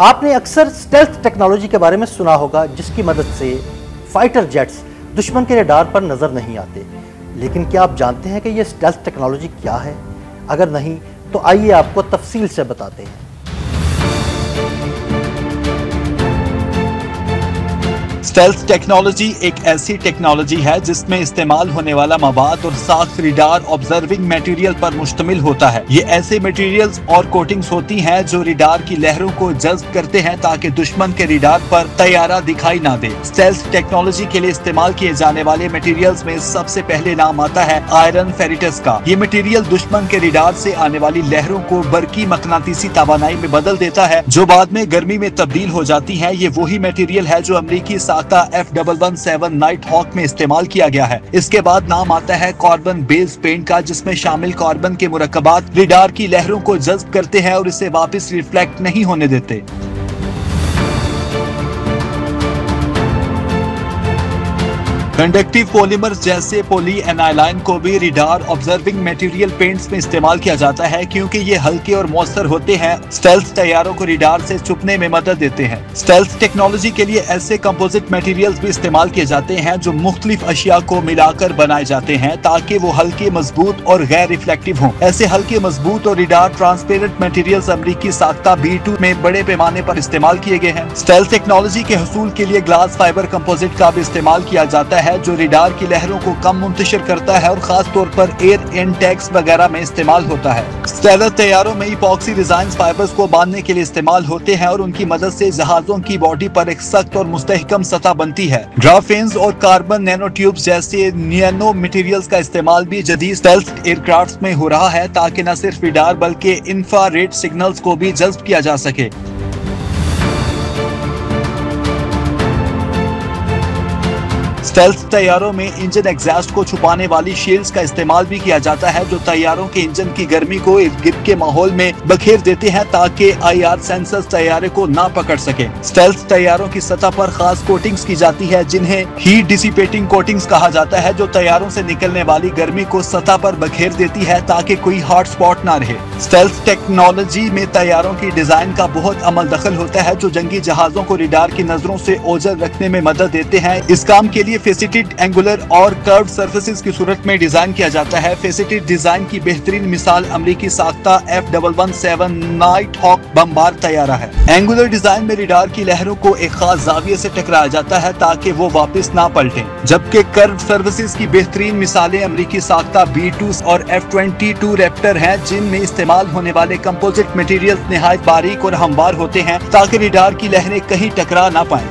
आपने अक्सर stealth technology के बारे में सुना होगा, जिसकी मदद से फाइटर जेट्स दुश्मन के रडार पर नजर नहीं आते। लेकिन क्या आप जानते हैं कि यह स्टेल्थ टेक्नोलॉजी क्या है? अगर नहीं तो आइए आपको तफसील से बताते हैं। स्टेल्थ टेक्नोलॉजी एक ऐसी टेक्नोलॉजी है जिसमें इस्तेमाल होने वाला मवाद और साख्त रिडार ऑब्जर्विंग मटेरियल पर मुश्तमिल होता है। ये ऐसे मटेरियल्स और कोटिंग्स होती हैं जो रिडार की लहरों को जज्ब करते हैं ताकि दुश्मन के रिडार पर तैयारा दिखाई ना दे। स्टेल्थ टेक्नोलॉजी के लिए इस्तेमाल किए जाने वाले मटेरियल्स में सबसे पहले नाम आता है आयरन फेरिटस का। ये मटेरियल दुश्मन के रिडार से आने वाली लहरों को बरकी मकनातीसी तवानाई में बदल देता है, जो बाद में गर्मी में तब्दील हो जाती है। ये वही मटेरियल है जो अमरीकी F117 नाइट हॉक में इस्तेमाल किया गया है। इसके बाद नाम आता है कार्बन बेस पेंट का, जिसमें शामिल कार्बन के मुरक्कबात रिडार की लहरों को जज्ब करते हैं और इसे वापस रिफ्लेक्ट नहीं होने देते। कंडक्टिव पॉलीमर्स जैसे पॉली एनाइलाइन को भी रिडार ऑब्जर्विंग मटेरियल पेंट्स में इस्तेमाल किया जाता है, क्योंकि ये हल्के और मौसर होते हैं। स्टेल्थ तैयारों को रिडार से छुपने में मदद देते हैं। स्टेल्थ टेक्नोलॉजी के लिए ऐसे कंपोजिट मटेरियल्स भी इस्तेमाल किए जाते हैं जो मुख्तलिफ अशिया को मिलाकर बनाए जाते हैं ताकि वो हल्के, मजबूत और गैर रिफ्लेक्टिव हों। ऐसे हल्के, मजबूत और रिडार ट्रांसपेरेंट मटेरियल्स अमरीकी साख्ता B2 में बड़े पैमाने पर इस्तेमाल किए गए हैं। स्टेल्थ टेक्नोलॉजी के हसूल के लिए ग्लास फाइबर कंपोजिट का भी इस्तेमाल किया जाता है, जो रिडार की लहरों को कम मुंतशिर करता है और खास तौर पर एयर इनटेक्स वगैरह में इस्तेमाल होता है। स्टेल्थ तैयारों में इपॉक्सी डिजाइन फाइबर्स को बांधने के लिए इस्तेमाल होते हैं और उनकी मदद से जहाजों की बॉडी पर एक सख्त और मुस्तहकम सतह बनती है। ग्राफेन्स और कार्बन नैनो ट्यूब्स जैसे नैनो मटेरियल्स का इस्तेमाल भी जदीद स्टेल्थ एयरक्राफ्ट में हो रहा है ताकि न सिर्फ रिडार बल्कि इंफ्रारेड सिग्नल्स को भी जज्ब किया जा सके। स्टेल्थ तैयारों में इंजन एग्जॉस्ट को छुपाने वाली शील्ड्स का इस्तेमाल भी किया जाता है, जो तैयारों के इंजन की गर्मी को इर्द गिर्द के माहौल में बखेर देते हैं ताकि IR सेंसर्स तैयारे को ना पकड़ सके। स्टेल्थ तैयारों की सतह पर खास कोटिंग्स की जाती है, जिन्हें हीट डिसिपेटिंग कोटिंग्स कहा जाता है, जो तैयारों से निकलने वाली गर्मी को सतह पर बखेर देती है ताकि कोई हॉट स्पॉट ना रहे। स्टेल्थ टेक्नोलॉजी में तैयारों की डिजाइन का बहुत अमल दखल होता है, जो जंगी जहाजों को रिडार की नजरों से ओझल रखने में मदद देते हैं। इस काम के लिए फेसेटेड, एंगुलर और कर्व्ड सरफेसेस की सूरत में डिजाइन किया जाता है। फेसेटेड डिजाइन की बेहतरीन मिसाल अमरीकी साख्ता F117 नाइट हॉक बमबार तैयारा है। एंगुलर डिजाइन में रिडार की लहरों को एक खास जाविये से टकराया जाता है ताकि वो वापस ना पलटें, जबकि कर्व्ड सरफेसेस की बेहतरीन मिसालें अमरीकी साख्ता B2 और F-22 रैप्टर हैं, जिनमें इस्तेमाल होने वाले कंपोजिट मटेरियल्स निहायत बारीक और हमवार होते हैं ताकि रिडार की लहरें कहीं टकरा ना पाएं।